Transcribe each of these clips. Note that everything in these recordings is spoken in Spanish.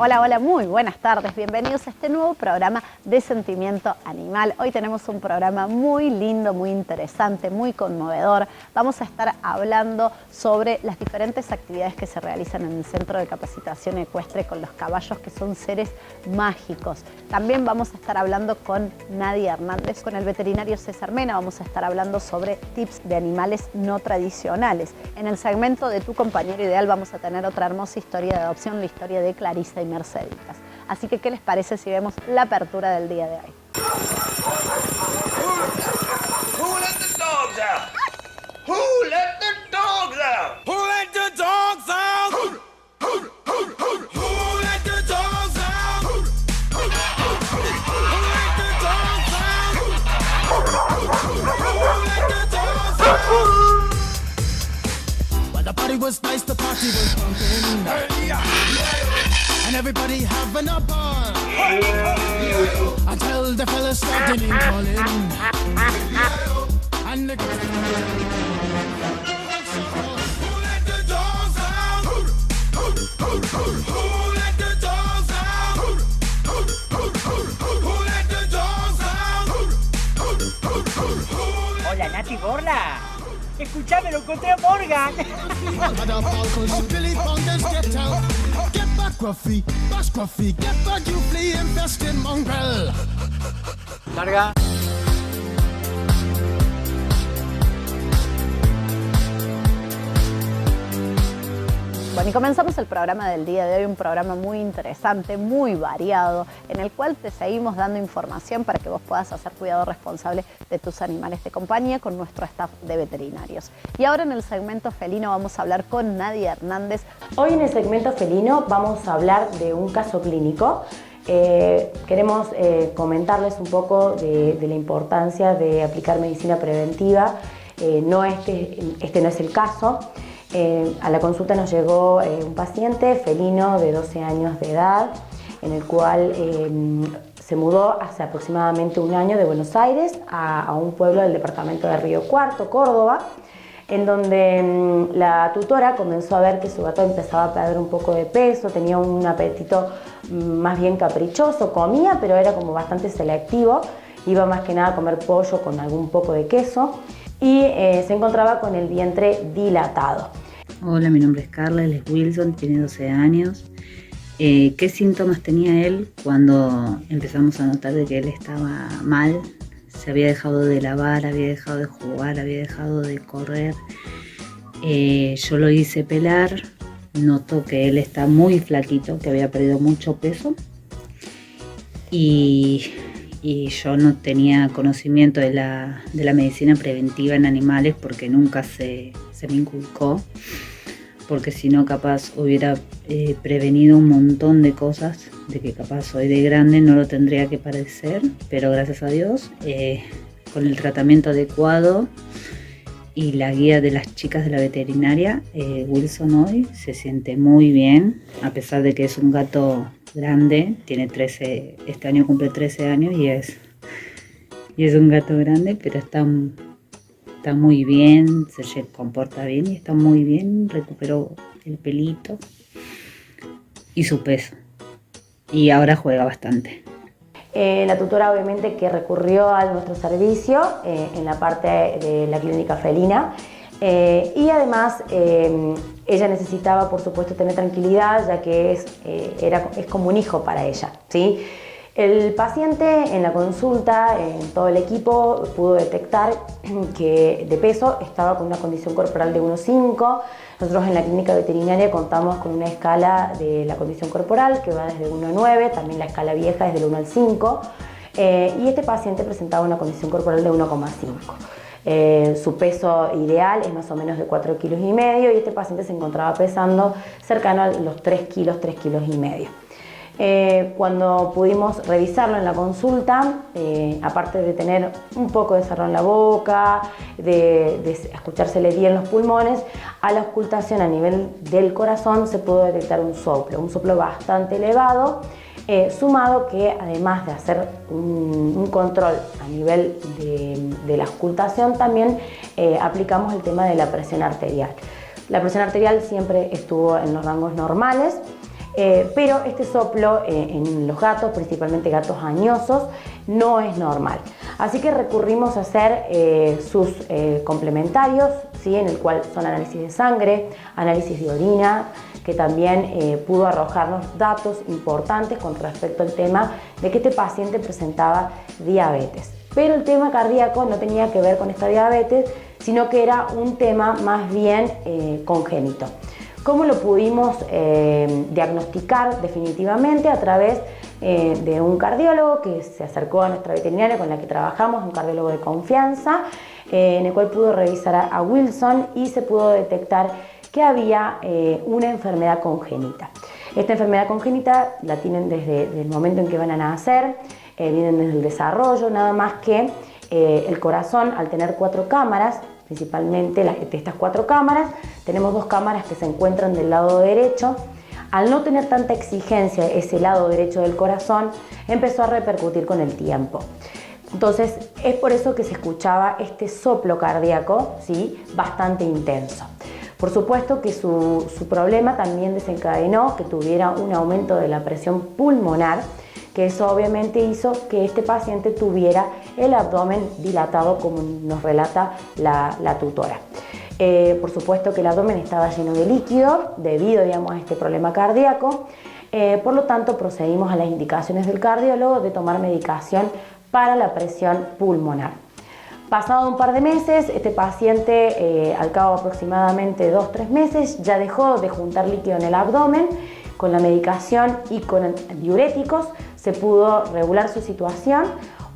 Hola, hola, muy buenas tardes. Bienvenidos a este nuevo programa de Sentimiento Animal. Hoy tenemos un programa muy lindo, muy interesante, muy conmovedor. Vamos a estar hablando sobre las diferentes actividades que se realizan en el Centro de Capacitación Ecuestre con los caballos, que son seres mágicos. También vamos a estar hablando con Nadia Hernández, con el veterinario César Mena. Vamos a estar hablando sobre tips de animales no tradicionales. En el segmento de Tu Compañero Ideal vamos a tener otra hermosa historia de adopción, la historia de Clarisa y Merceditas. Así que, ¿qué les parece si vemos la apertura del día de hoy? Who let the dogs out? Who let the dogs out? Who let the dogs out? Who let the dogs out? Who let the dogs out? Who let the dogs out? Well, the party was nice, the party was pumping. And everybody having a ball until the fellas started in calling. And the Who let the dogs out? Who let the dogs out? Who let the dogs out? Hola, Nati Borla. Escuchame, lo encontré a Morgan. had a ball 'cause Billy Fountains get out. Get back, Scruffy, get back, you flea infested mongrel. Larga. Bueno, y comenzamos el programa del día de hoy, un programa muy interesante, muy variado, en el cual te seguimos dando información para que vos puedas hacer cuidado responsable de tus animales de compañía con nuestro staff de veterinarios. Y ahora en el segmento felino vamos a hablar con Nadia Hernández. Hoy en el segmento felino vamos a hablar de un caso clínico. Queremos comentarles un poco de la importancia de aplicar medicina preventiva. Este no es el caso. A la consulta nos llegó un paciente felino de 12 años de edad, en el cual se mudó hace aproximadamente un año de Buenos Aires a un pueblo del departamento de Río Cuarto, Córdoba, en donde la tutora comenzó a ver que su gato empezaba a perder un poco de peso, tenía un apetito más bien caprichoso, comía, pero era como bastante selectivo, iba más que nada a comer pollo con algún poco de queso, y se encontraba con el vientre dilatado. Hola, mi nombre es Carla, él es Wilson, tiene 12 años. ¿Qué síntomas tenía él cuando empezamos a notar de que él estaba mal? Se había dejado de lavar, había dejado de jugar, había dejado de correr. Yo lo hice pelar, noto que él está muy flaquito, que había perdido mucho peso. Y yo no tenía conocimiento de la medicina preventiva en animales porque nunca se me inculcó, porque si no capaz hubiera prevenido un montón de cosas, de que capaz hoy de grande no lo tendría que padecer, pero gracias a Dios, con el tratamiento adecuado y la guía de las chicas de la veterinaria, Wilson hoy se siente muy bien, a pesar de que es un gato grande, tiene 13, este año cumple 13 años y es un gato grande, pero está muy bien, se comporta bien y está muy bien, recuperó el pelito y su peso y ahora juega bastante. La tutora obviamente que recurrió a nuestro servicio en la parte de la clínica felina y además ella necesitaba por supuesto tener tranquilidad, ya que es como un hijo para ella, ¿sí? El paciente en la consulta, en todo el equipo, pudo detectar que de peso estaba con una condición corporal de 1,5. Nosotros en la clínica veterinaria contamos con una escala de la condición corporal que va desde 1 a 9, también la escala vieja es del 1 al 5, y este paciente presentaba una condición corporal de 1,5. Su peso ideal es más o menos de 4,5 kilos y este paciente se encontraba pesando cercano a los 3 kilos y medio. Cuando pudimos revisarlo en la consulta, aparte de tener un poco de sarro en la boca, de escuchársele bien los pulmones, a la auscultación a nivel del corazón se pudo detectar un soplo bastante elevado, sumado que además de hacer un control a nivel de la auscultación, también aplicamos el tema de la presión arterial. La presión arterial siempre estuvo en los rangos normales. Pero este soplo en los gatos, principalmente gatos añosos, no es normal. Así que recurrimos a hacer sus complementarios, ¿sí? En el cual son análisis de sangre, análisis de orina, que también pudo arrojarnos datos importantes con respecto al tema de que este paciente presentaba diabetes. Pero el tema cardíaco no tenía que ver con esta diabetes, sino que era un tema más bien congénito. ¿Cómo lo pudimos diagnosticar definitivamente? A través de un cardiólogo que se acercó a nuestra veterinaria con la que trabajamos, un cardiólogo de confianza, en el cual pudo revisar a Wilson y se pudo detectar que había una enfermedad congénita. Esta enfermedad congénita la tienen desde el momento en que van a nacer, vienen desde el desarrollo, nada más que el corazón, al tener 4 cámaras, principalmente de estas 4 cámaras, tenemos 2 cámaras que se encuentran del lado derecho. Al no tener tanta exigencia ese lado derecho del corazón, empezó a repercutir con el tiempo. Entonces, es por eso que se escuchaba este soplo cardíaco, ¿sí? Bastante intenso. Por supuesto que su problema también desencadenó que tuviera un aumento de la presión pulmonar, que eso obviamente hizo que este paciente tuviera el abdomen dilatado, como nos relata la tutora. Por supuesto que el abdomen estaba lleno de líquido debido, digamos, a este problema cardíaco. Por lo tanto, procedimos a las indicaciones del cardiólogo de tomar medicación para la presión pulmonar. Pasado un par de meses, este paciente, al cabo aproximadamente 2-3 meses, ya dejó de juntar líquido en el abdomen. Con la medicación y con diuréticos se pudo regular su situación.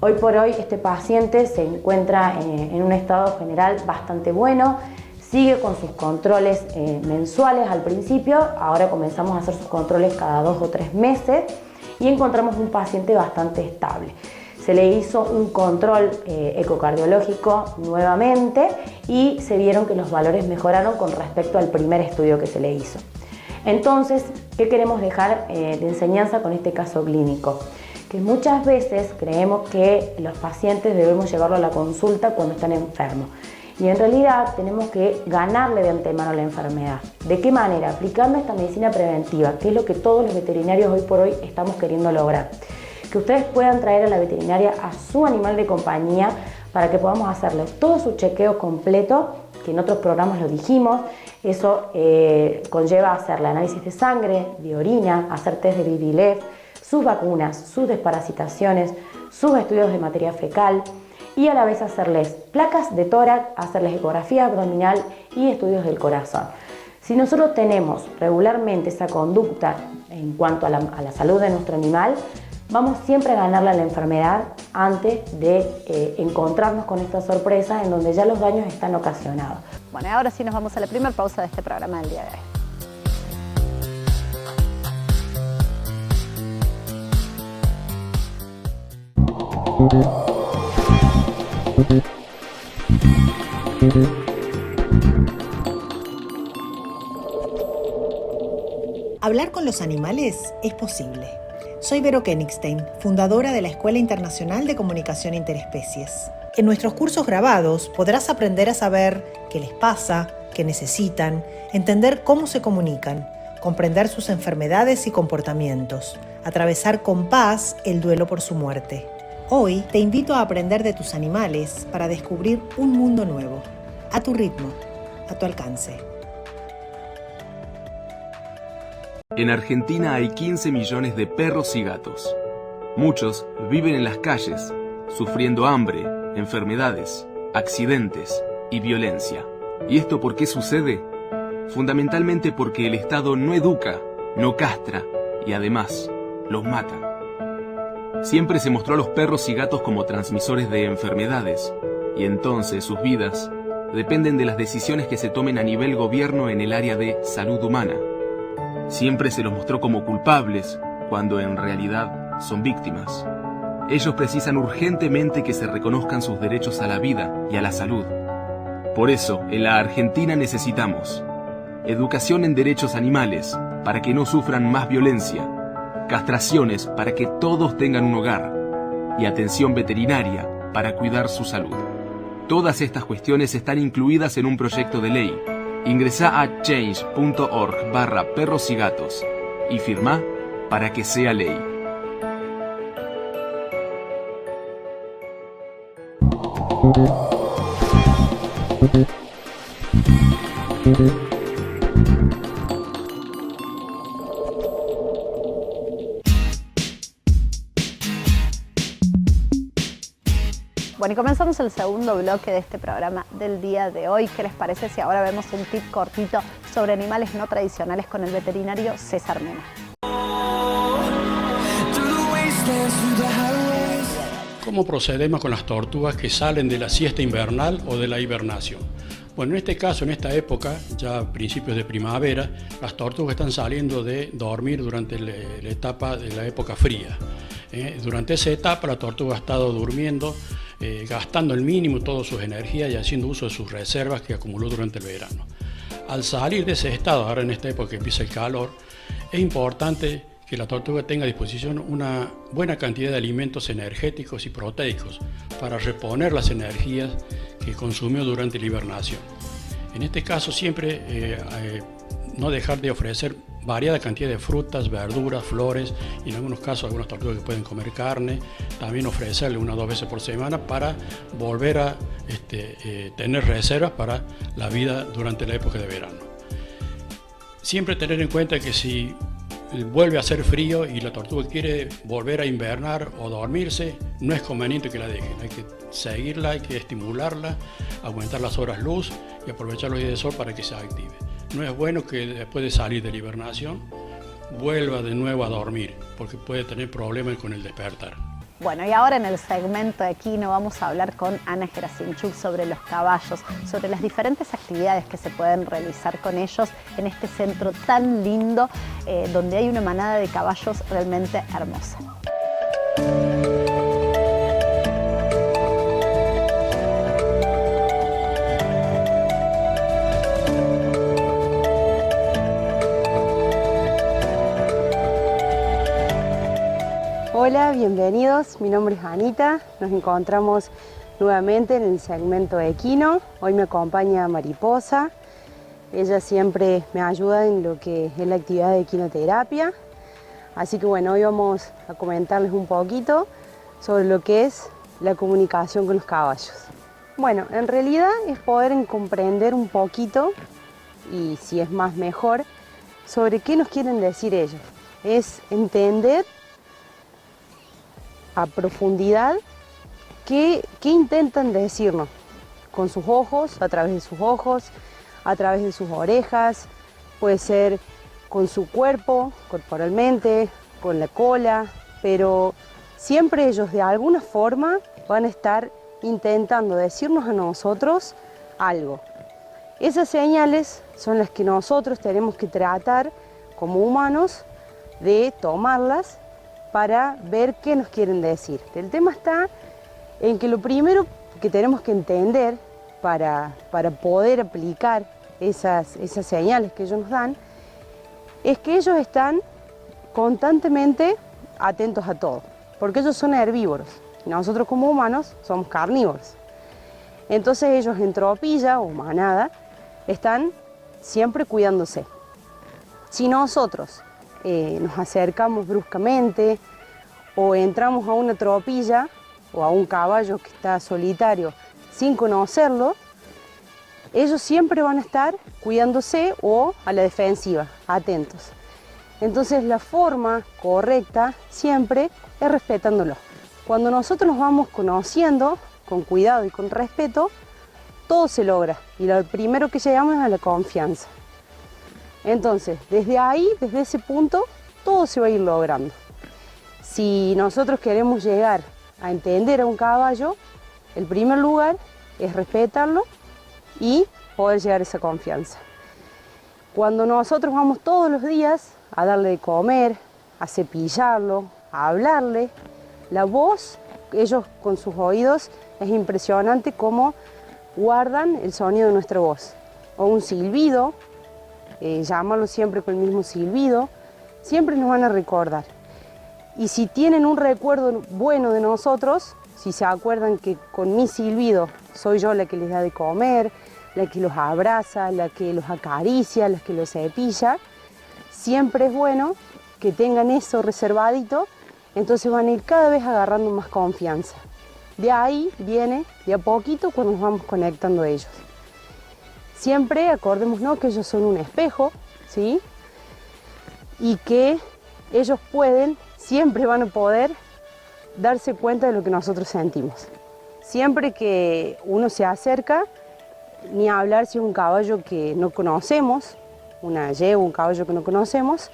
Hoy por hoy este paciente se encuentra en un estado general bastante bueno, sigue con sus controles mensuales al principio, ahora comenzamos a hacer sus controles cada 2 o 3 meses y encontramos un paciente bastante estable. Se le hizo un control ecocardiológico nuevamente y se vieron que los valores mejoraron con respecto al primer estudio que se le hizo. Entonces, ¿qué queremos dejar de enseñanza con este caso clínico? Que muchas veces creemos que los pacientes debemos llevarlo a la consulta cuando están enfermos. Y en realidad tenemos que ganarle de antemano la enfermedad. ¿De qué manera? Aplicando esta medicina preventiva, que es lo que todos los veterinarios hoy por hoy estamos queriendo lograr. Que ustedes puedan traer a la veterinaria a su animal de compañía para que podamos hacerle todo su chequeo completo, que en otros programas lo dijimos. Eso conlleva hacerle análisis de sangre, de orina, hacer test de BBLEF, sus vacunas, sus desparasitaciones, sus estudios de materia fecal y a la vez hacerles placas de tórax, hacerles ecografía abdominal y estudios del corazón. Si nosotros tenemos regularmente esa conducta en cuanto a la salud de nuestro animal, vamos siempre a ganarle a la enfermedad antes de encontrarnos con esta sorpresa en donde ya los daños están ocasionados. Bueno, y ahora sí nos vamos a la primera pausa de este programa del día de hoy. Hablar con los animales es posible. Soy Vero Kenigstein, fundadora de la Escuela Internacional de Comunicación Interespecies. En nuestros cursos grabados podrás aprender a saber qué les pasa, qué necesitan, entender cómo se comunican, comprender sus enfermedades y comportamientos, atravesar con paz el duelo por su muerte. Hoy te invito a aprender de tus animales para descubrir un mundo nuevo, a tu ritmo, a tu alcance. En Argentina hay 15 millones de perros y gatos. Muchos viven en las calles, sufriendo hambre, enfermedades, accidentes y violencia. ¿Y esto por qué sucede? Fundamentalmente porque el Estado no educa, no castra y además los mata. Siempre se mostró a los perros y gatos como transmisores de enfermedades, y entonces sus vidas dependen de las decisiones que se tomen a nivel gobierno en el área de salud humana. Siempre se los mostró como culpables, cuando en realidad son víctimas. Ellos precisan urgentemente que se reconozcan sus derechos a la vida y a la salud. Por eso, en la Argentina necesitamos educación en derechos animales, para que no sufran más violencia, castraciones para que todos tengan un hogar, y atención veterinaria para cuidar su salud. Todas estas cuestiones están incluidas en un proyecto de ley. Ingresá a change.org/perros y gatos y firmá para que sea ley. Bueno, y comenzamos el segundo bloque de este programa del día de hoy. ¿Qué les parece si ahora vemos un tip cortito sobre animales no tradicionales con el veterinario César Mena? ¿Cómo procedemos con las tortugas que salen de la siesta invernal o de la hibernación? Bueno, en este caso, en esta época, ya a principios de primavera, las tortugas están saliendo de dormir durante la etapa de la época fría. Durante esa etapa la tortuga ha estado durmiendo, gastando el mínimo todas sus energías y haciendo uso de sus reservas que acumuló durante el verano. Al salir de ese estado, ahora en esta época que empieza el calor, es importante que la tortuga tenga a disposición una buena cantidad de alimentos energéticos y proteicos para reponer las energías que consumió durante la hibernación. En este caso siempre no dejar de ofrecer variada cantidad de frutas, verduras, flores y en algunos casos algunas tortugas que pueden comer carne, también ofrecerle 1 o 2 veces por semana para volver a tener reservas para la vida durante la época de verano. Siempre tener en cuenta que si vuelve a hacer frío y la tortuga quiere volver a invernar o dormirse, no es conveniente que la dejen. Hay que seguirla, hay que estimularla, aumentar las horas luz y aprovechar los días de sol para que se active. No es bueno que después de salir de la hibernación vuelva de nuevo a dormir, porque puede tener problemas con el despertar. Bueno, y ahora en el segmento equino vamos a hablar con Ana Gerasimchuk sobre los caballos, sobre las diferentes actividades que se pueden realizar con ellos en este centro tan lindo, donde hay una manada de caballos realmente hermosa. Hola, bienvenidos. Mi nombre es Anita. Nos encontramos nuevamente en el segmento equino. Hoy me acompaña Mariposa. Ella siempre me ayuda en lo que es la actividad de equinoterapia. Así que bueno, hoy vamos a comentarles un poquito sobre lo que es la comunicación con los caballos. Bueno, en realidad es poder comprender un poquito, y si es más mejor, sobre qué nos quieren decir ellos. Es entender a profundidad qué intentan decirnos con sus ojos, a través de sus ojos, a través de sus orejas, puede ser con su cuerpo, corporalmente, con la cola, pero siempre ellos de alguna forma van a estar intentando decirnos a nosotros algo. Esas señales son las que nosotros tenemos que tratar como humanos de tomarlas para ver qué nos quieren decir. El tema está en que lo primero que tenemos que entender para poder aplicar esas señales que ellos nos dan es que ellos están constantemente atentos a todo, porque ellos son herbívoros y nosotros como humanos somos carnívoros. Entonces ellos en tropilla o manada están siempre cuidándose. Si nosotros nos acercamos bruscamente o entramos a una tropilla o a un caballo que está solitario sin conocerlo, ellos siempre van a estar cuidándose o a la defensiva, atentos. Entonces la forma correcta siempre es respetándolo. Cuando nosotros nos vamos conociendo con cuidado y con respeto, todo se logra y lo primero que llegamos es a la confianza. Entonces, desde ahí, desde ese punto, todo se va a ir logrando. Si nosotros queremos llegar a entender a un caballo, el primer lugar es respetarlo y poder llegar a esa confianza. Cuando nosotros vamos todos los días a darle de comer, a cepillarlo, a hablarle, la voz, ellos con sus oídos, es impresionante cómo guardan el sonido de nuestra voz. O un silbido, llamarlo siempre con el mismo silbido, siempre nos van a recordar. Y si tienen un recuerdo bueno de nosotros, si se acuerdan que con mi silbido soy yo la que les da de comer, la que los abraza, la que los acaricia, la que los cepilla, siempre es bueno que tengan eso reservadito, entonces van a ir cada vez agarrando más confianza. De ahí viene, de a poquito, cuando nos vamos conectando a ellos. Siempre acordémonos que ellos son un espejo, ¿sí? Y que ellos siempre van a poder darse cuenta de lo que nosotros sentimos. Siempre que uno se acerca, ni hablar si es un caballo que no conocemos, una yegua, un caballo que no conocemos,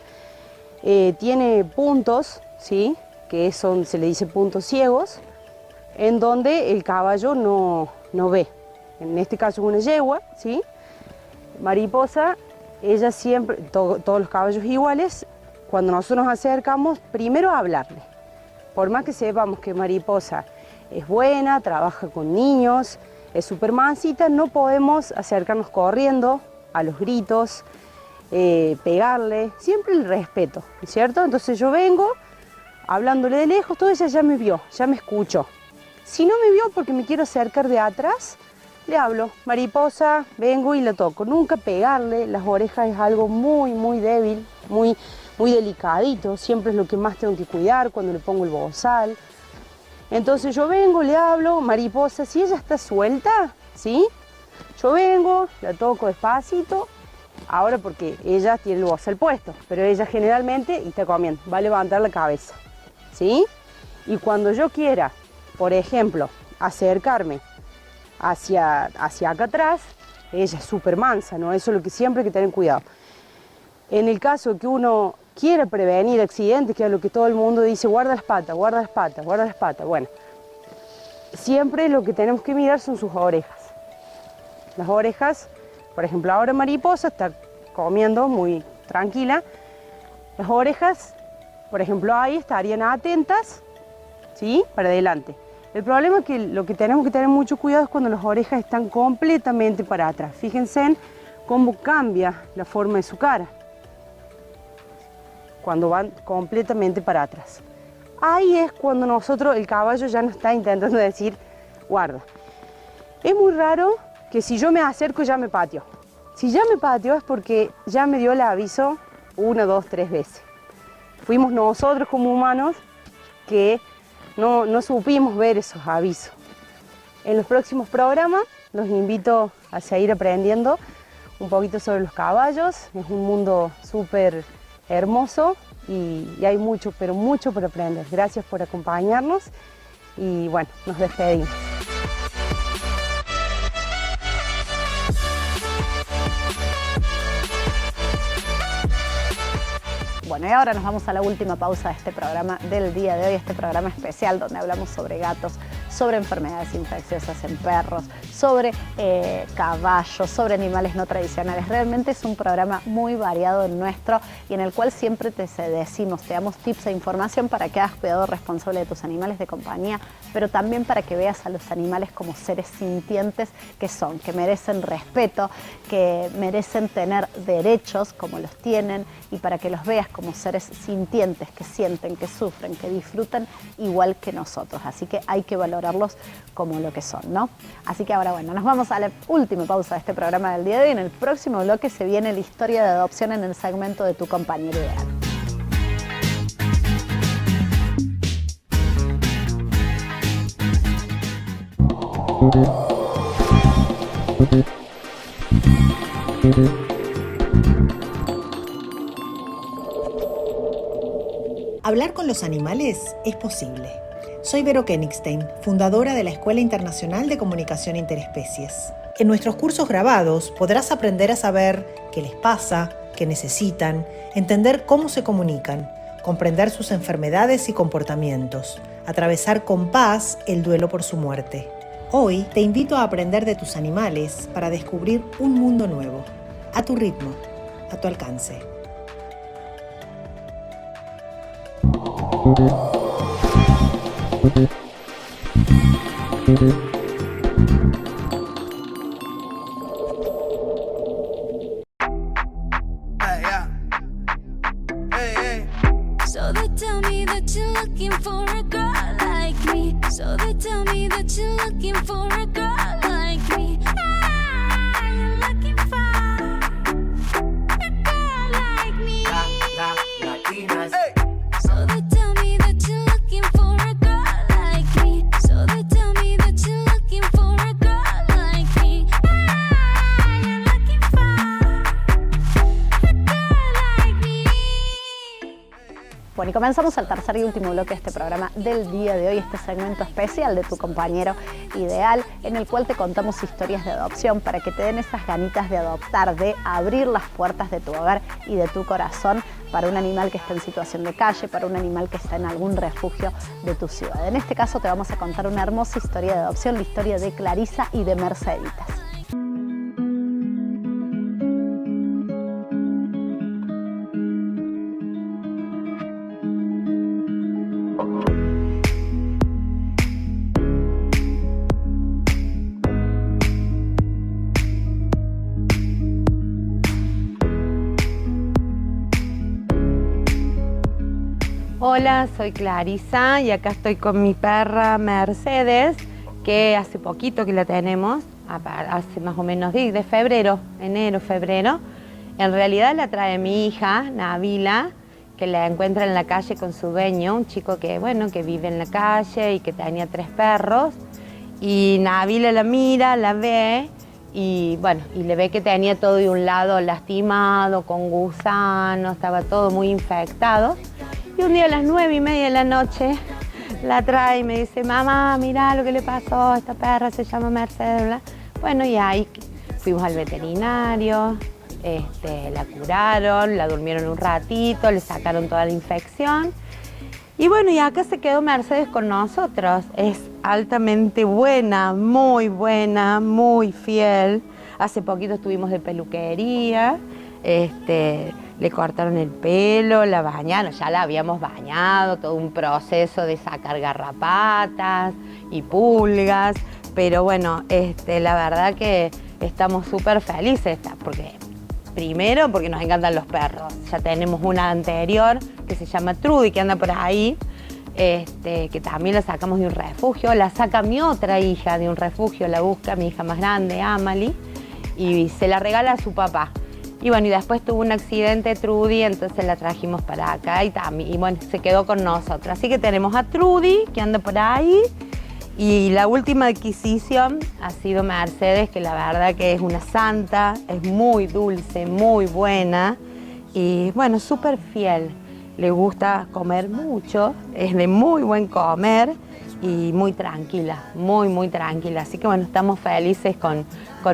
tiene puntos, ¿sí? Que se le dice puntos ciegos, en donde el caballo no ve. En este caso es una yegua, ¿sí? Mariposa, ella siempre, todos los caballos iguales, cuando nosotros nos acercamos, primero a hablarle. Por más que sepamos que Mariposa es buena, trabaja con niños, es súper mansita, no podemos acercarnos corriendo, a los gritos, pegarle, siempre el respeto, ¿cierto? Entonces yo vengo, hablándole de lejos, todo ella ya me vio, ya me escuchó. Si no me vio porque me quiero acercar de atrás, le hablo, Mariposa, vengo y la toco. Nunca pegarle, las orejas es algo muy, muy débil, muy delicadito, siempre es lo que más tengo que cuidar cuando le pongo el bozal. Entonces yo vengo, le hablo, Mariposa, si ella está suelta, ¿sí? Yo vengo, la toco despacito, ahora porque ella tiene el bozal puesto, pero ella generalmente, y está comiendo, va a levantar la cabeza, ¿sí? Y cuando yo quiera, por ejemplo, acercarme hacia acá atrás, ella es súper mansa, ¿no? Eso es lo que siempre hay que tener cuidado. En el caso que uno quiera prevenir accidentes, que es lo que todo el mundo dice, guarda las patas, guarda las patas, guarda las patas. Bueno, siempre lo que tenemos que mirar son sus orejas. Las orejas, por ejemplo, ahora Mariposa está comiendo muy tranquila. Las orejas, por ejemplo, ahí estarían atentas, ¿sí? Para adelante. El problema es que lo que tenemos que tener mucho cuidado es cuando las orejas están completamente para atrás. Fíjense en cómo cambia la forma de su cara cuando van completamente para atrás. Ahí es cuando el caballo ya nos está intentando decir, guarda. Es muy raro que si yo me acerco ya me pateó. Si ya me pateó es porque ya me dio el aviso 1, 2, 3 veces. Fuimos nosotros como humanos que no supimos ver esos avisos. En los próximos programas los invito a seguir aprendiendo un poquito sobre los caballos. Es un mundo súper hermoso y hay mucho, pero mucho por aprender. Gracias por acompañarnos y bueno, nos despedimos. Bueno, y ahora nos vamos a la última pausa de este programa del día de hoy, este programa especial donde hablamos sobre gatos, sobre enfermedades infecciosas en perros, sobre caballos, sobre animales no tradicionales. Realmente es un programa muy variado el nuestro y en el cual siempre te damos tips e información para que hagas cuidado responsable de tus animales de compañía, pero también para que veas a los animales como seres sintientes que son, que merecen respeto, que merecen tener derechos como los tienen y para que los veas como seres sintientes, que sienten, que sufren, que disfrutan igual que nosotros. Así que hay que valorarlos como lo que son, ¿no? Así que ahora, bueno, nos vamos a la última pausa de este programa del día de hoy. En el próximo bloque se viene la historia de adopción en el segmento de Tu Compañero Ideal. Hablar con los animales es posible. Soy Vero Kenigstein, fundadora de la Escuela Internacional de Comunicación Interespecies. En nuestros cursos grabados podrás aprender a saber qué les pasa, qué necesitan, entender cómo se comunican, comprender sus enfermedades y comportamientos, atravesar con paz el duelo por su muerte. Hoy te invito a aprender de tus animales para descubrir un mundo nuevo, a tu ritmo, a tu alcance. So they tell me that you're looking for a girl like me. So they tell me that you're looking for a girl like me. Ah, you're looking for a girl like me. Latinas. Bueno, y comenzamos el tercer y último bloque de este programa del día de hoy, este segmento especial de Tu Compañero Ideal, en el cual te contamos historias de adopción para que te den esas ganitas de adoptar, de abrir las puertas de tu hogar y de tu corazón para un animal que está en situación de calle, para un animal que está en algún refugio de tu ciudad. En este caso te vamos a contar una hermosa historia de adopción, la historia de Clarisa y de Merceditas. Hola, soy Clarisa y acá estoy con mi perra Mercedes, que hace poquito que la tenemos, hace más o menos de febrero, enero, febrero. En realidad la trae mi hija, Nabila, que la encuentra en la calle con su dueño, un chico que, bueno, que vive en la calle y que tenía 3 perros. Y Nabila la mira, la ve y, bueno, y le ve que tenía todo de un lado lastimado, con gusanos, estaba todo muy infectado. Y un día a las 9:30 de la noche la trae y me dice, mamá, mira lo que le pasó a esta perra, se llama Mercedes, ¿verdad? Bueno, y ahí fuimos al veterinario, la curaron, la durmieron un ratito, le sacaron toda la infección. Y bueno, y acá se quedó Mercedes con nosotros. Es altamente buena, muy fiel. Hace poquito estuvimos de peluquería, le cortaron el pelo, la bañaron, ya la habíamos bañado, todo un proceso de sacar garrapatas y pulgas, pero bueno, la verdad que estamos súper felices, porque primero porque nos encantan los perros, ya tenemos una anterior que se llama Trudy, que anda por ahí, que también la sacamos de un refugio, la saca mi otra hija de un refugio, la busca mi hija más grande, Amalie, y se la regala a su papá. Y bueno, y después tuvo un accidente Trudy, entonces la trajimos para acá y bueno, se quedó con nosotros. Así que tenemos a Trudy, que anda por ahí, y la última adquisición ha sido Mercedes, que la verdad que es una santa, es muy dulce, muy buena y bueno, súper fiel. Le gusta comer mucho, es de muy buen comer y muy tranquila, muy tranquila. Así que bueno, estamos felices con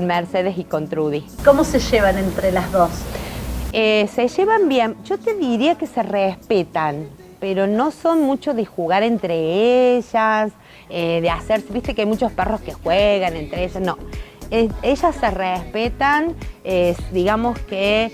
Mercedes y con Trudy. ¿Cómo se llevan entre las dos? Se llevan bien, yo te diría que se respetan, pero no son mucho de jugar entre ellas, de hacerse, viste que hay muchos perros que juegan entre ellas, no. Ellas se respetan, digamos que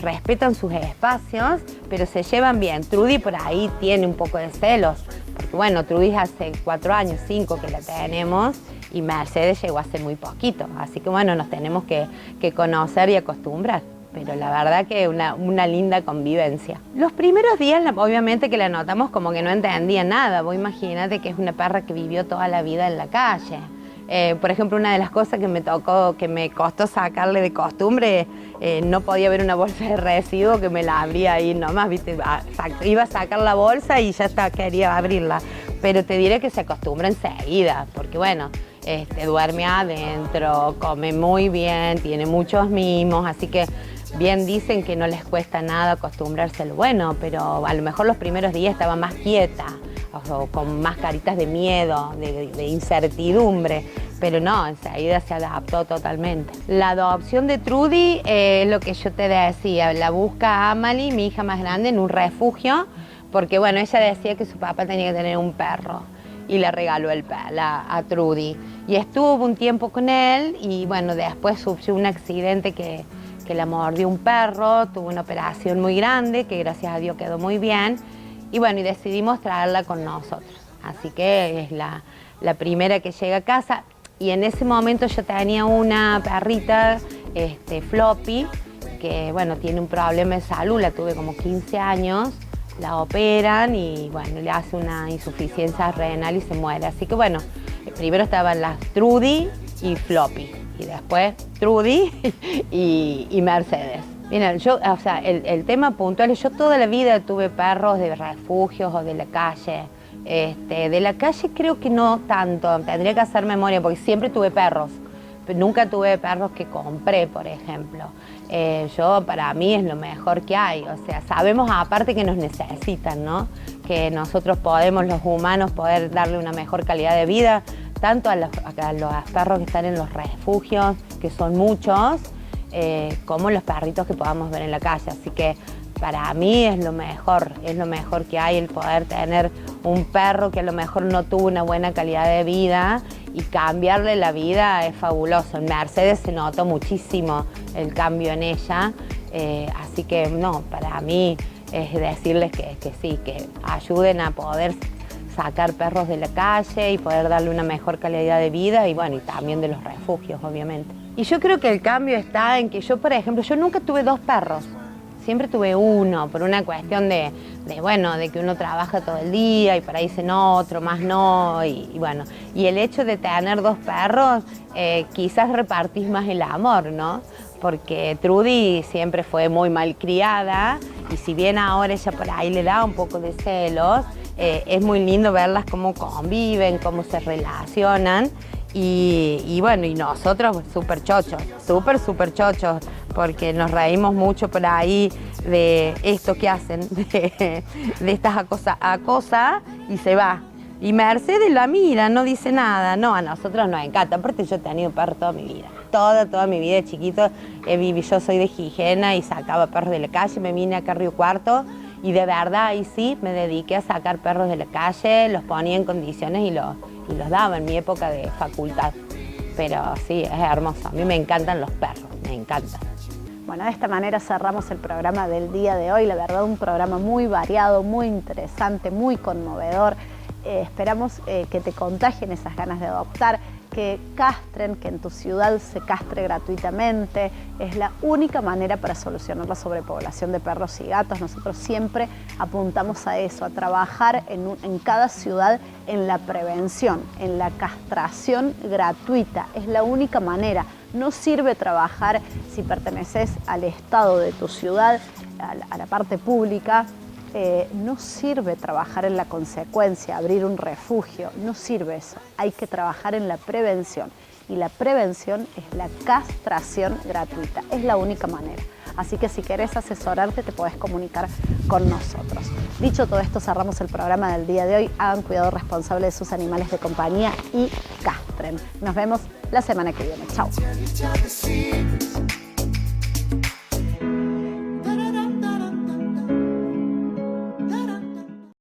respetan sus espacios, pero se llevan bien. Trudy por ahí tiene un poco de celos, porque bueno, Trudy hace 4 años, 5 que la tenemos, y Mercedes llegó hace muy poquito, así que bueno, nos tenemos que conocer y acostumbrar. Pero la verdad que una linda convivencia. Los primeros días, obviamente que la notamos como que no entendía nada. Vos imagínate que es una perra que vivió toda la vida en la calle. Por ejemplo, una de las cosas que me costó sacarle de costumbre, no podía ver una bolsa de residuos que me la abría ahí nomás, ¿viste? Iba a sacar la bolsa y ya quería abrirla. Pero te diré que se acostumbra enseguida, porque bueno, duerme adentro, come muy bien, tiene muchos mimos, así que bien dicen que no les cuesta nada acostumbrarse al bueno, pero a lo mejor los primeros días estaba más quieta, o con más caritas de miedo, de incertidumbre, pero no, enseguida se adaptó totalmente. La adopción de Trudy es lo que yo te decía, la busca Amalie, mi hija más grande, en un refugio, porque bueno, ella decía que su papá tenía que tener un perro y le regaló a Trudy. Y estuvo un tiempo con él y bueno, después sufrió un accidente que la mordió un perro, tuvo una operación muy grande, que gracias a Dios quedó muy bien. Y bueno, y decidimos traerla con nosotros. Así que es la primera que llega a casa. Y en ese momento yo tenía una perrita, Floppy, que bueno, tiene un problema de salud, la tuve como 15 años, la operan y bueno, le hace una insuficiencia renal y se muere. Así que bueno, primero estaban las Trudy y Floppy, y después Trudy y Mercedes. Mira, yo, o sea, el tema puntual es, yo toda la vida tuve perros de refugios o de la calle. De la calle creo que no tanto, tendría que hacer memoria porque siempre tuve perros. nunca tuve perros que compré, por ejemplo. Yo, para mí, es lo mejor que hay. O sea, sabemos aparte que nos necesitan, ¿no? Que nosotros podemos, los humanos, poder darle una mejor calidad de vida, tanto a los perros que están en los refugios, que son muchos, como los perritos que podamos ver en la calle. Así que para mí es lo mejor que hay, el poder tener un perro que a lo mejor no tuvo una buena calidad de vida y cambiarle la vida es fabuloso. En Mercedes se notó muchísimo el cambio en ella, así que no, para mí es decirles que sí, que ayuden a poder sacar perros de la calle y poder darle una mejor calidad de vida y bueno, y también de los refugios, obviamente. Y yo creo que el cambio está en que yo, por ejemplo, yo nunca tuve 2 perros. Siempre tuve uno, por una cuestión de que uno trabaja todo el día y por ahí dicen otro, más no, y bueno. Y el hecho de tener 2 perros, quizás repartís más el amor, ¿no? Porque Trudy siempre fue muy malcriada y si bien ahora ella por ahí le da un poco de celos, es muy lindo verlas cómo conviven, cómo se relacionan. Y bueno, y nosotros súper chochos, súper chochos, porque nos reímos mucho por ahí de esto que hacen, de estas acosa y se va. Y Mercedes la mira, no dice nada. No, a nosotros nos encanta. Aparte yo he tenido perro toda mi vida. Toda mi vida de chiquito. Yo soy de Gijena y sacaba perros de la calle. Me vine acá a Río Cuarto y de verdad ahí sí me dediqué a sacar perros de la calle. Los ponía en condiciones y los daba en mi época de facultad. Pero sí, es hermoso. A mí me encantan los perros, me encantan. Bueno, de esta manera cerramos el programa del día de hoy. La verdad, un programa muy variado, muy interesante, muy conmovedor. Esperamos que te contagien esas ganas de adoptar, que castren, que en tu ciudad se castre gratuitamente. Es la única manera para solucionar la sobrepoblación de perros y gatos. Nosotros siempre apuntamos a eso, a trabajar en cada ciudad en la prevención, en la castración gratuita. Es la única manera. No sirve trabajar si perteneces al Estado de tu ciudad, a la parte pública. No sirve trabajar en la consecuencia, abrir un refugio, no sirve eso. Hay que trabajar en la prevención y la prevención es la castración gratuita, es la única manera. Así que si querés asesorarte te podés comunicar con nosotros. Dicho todo esto, cerramos el programa del día de hoy. Hagan cuidado responsable de sus animales de compañía y castren. Nos vemos la semana que viene. Chao.